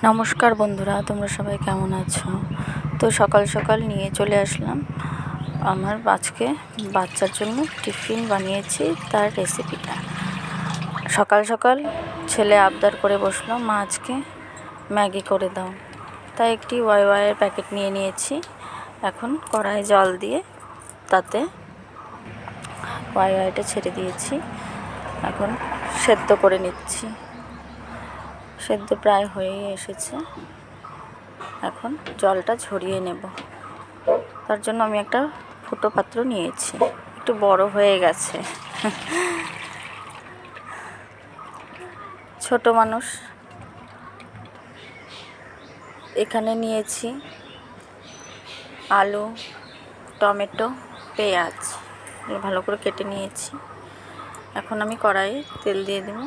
নমস্কার বন্ধুরা, তোমরা সবাই কেমন আছো? তো সকাল সকাল নিয়ে চলে আসলাম আমার আজকে বাচ্চার জন্য টিফিন বানিয়েছি, তার রেসিপিটা। সকাল সকাল ছেলে আবদার করে বসলো, মা আজকে ম্যাগি করে দাও। তাই একটি ওয়াইয়ের প্যাকেট নিয়ে নিয়েছি। এখন কড়াই জল দিয়ে তাতে ওয়াইটা ছেড়ে দিয়েছি। এখন সেদ্ধ করে নিচ্ছি। সেদ্ধ প্রায় হয়েই এসেছে। এখন জলটা ঝরিয়ে নেব। তার জন্য আমি একটা ফুটো পাত্র নিয়েছি, একটু বড় হয়ে গেছে। ছোট মানুষ। এখানে নিয়েছি আলু, টমেটো, পেঁয়াজ, ভালো করে কেটে নিয়েছি। এখন আমি কড়াইয়ে তেল দিয়ে দেব।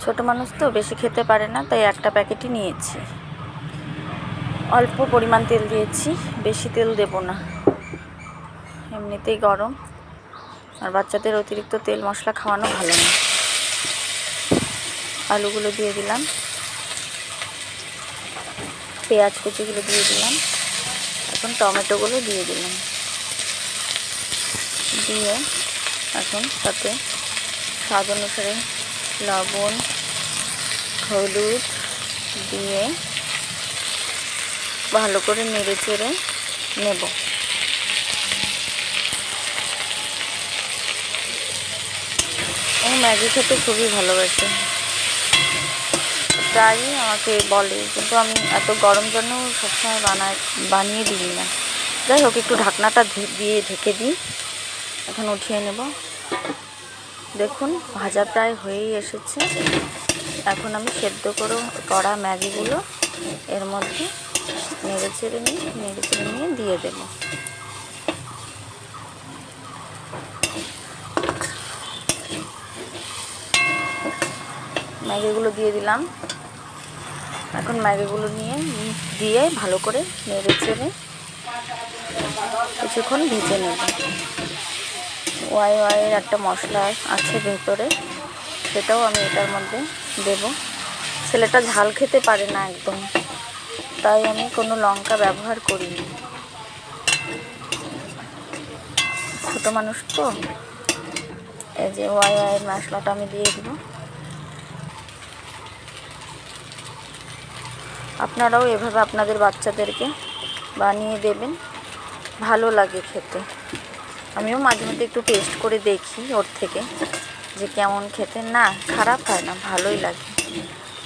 ছোট মানুষ তো বেশি খেতে পারে না, তাই একটা প্যাকেটই নিয়েছি। অল্প পরিমাণ তেল দিয়েছি, বেশি তেল দেব না, এমনিতেই গরম, আর বাচ্চাদের অতিরিক্ত তেল মশলা খাওয়ানো ভালো না। আলুগুলো দিয়ে দিলাম, পেঁয়াজ কুচিগুলো দিয়ে দিলাম, এখন টমেটোগুলো দিয়ে দিলাম। দিয়ে এখন তাতে স্বাদ অনুসারে লবণ, হলুদ দিয়ে ভালো করে নেড়ে চেড়ে নেব। ও ম্যাগি খেতে খুবই ভালোবাসে, প্রায়ই আমাকে বলে, কিন্তু আমি এত গরম জন্য সবসময় বানিয়ে দিই না। যাই হোক, একটু ঢাকনাটা দিয়ে ঢেকে দিই। এখন উঠিয়ে নেব। দেখুন, ভাজা প্রায় হয়েই এসেছে। এখন আমি সেদ্ধ করা ম্যাগিগুলো এর মধ্যে নেড়ে চেড়ে নিয়ে দিয়ে দেব। ম্যাগিগুলো দিয়ে দিলাম। এখন ম্যাগিগুলো দিয়ে ভালো করে নেড়ে চেড়ে কিছুক্ষণ ভেজে নেব। ওয়াইয়ের একটা মশলা আছে ভেতরে, সেটাও আমি এটার মধ্যে দেব। ছেলেটা ঝাল খেতে পারে না একদম, তাই আমি কোনো লঙ্কা ব্যবহার করিনি। ছোটো মানুষ তো। এই যে ওয়াইয়ের মশলাটা আমি দিয়ে দেব। আপনারাও এভাবে আপনাদের বাচ্চাদেরকে বানিয়ে দেবেন, ভালো লাগে খেতে। আমিও মাঝে মধ্যে একটু টেস্ট করে দেখি ওর থেকে, যে কেমন খেতে। না, খারাপ হয় না, ভালোই লাগে।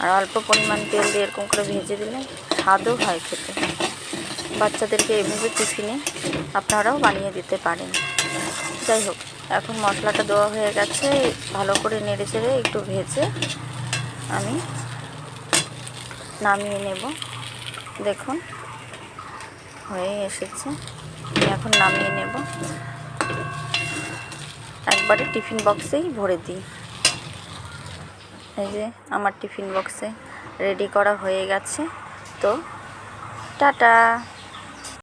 আর অল্প পরিমাণ তেল দিয়ে এরকম করে ভেজে দিলে স্বাদও হয় খেতে। বাচ্চাদেরকে এভাবে টিফিনে আপনারাও বানিয়ে দিতে পারেন। যাই হোক, এখন মশলাটা দেওয়া হয়ে গেছে। ভালো করে নেড়ে চেড়ে একটু ভেজে আমি নামিয়ে নেব। দেখুন, হয়ে এসেছে। এখন নামিয়ে নেব। একবারে টিফিন বক্সেই ভরে দিই। এই যে আমার টিফিন বক্সে রেডি করা হয়ে গেছে। তো টাটা।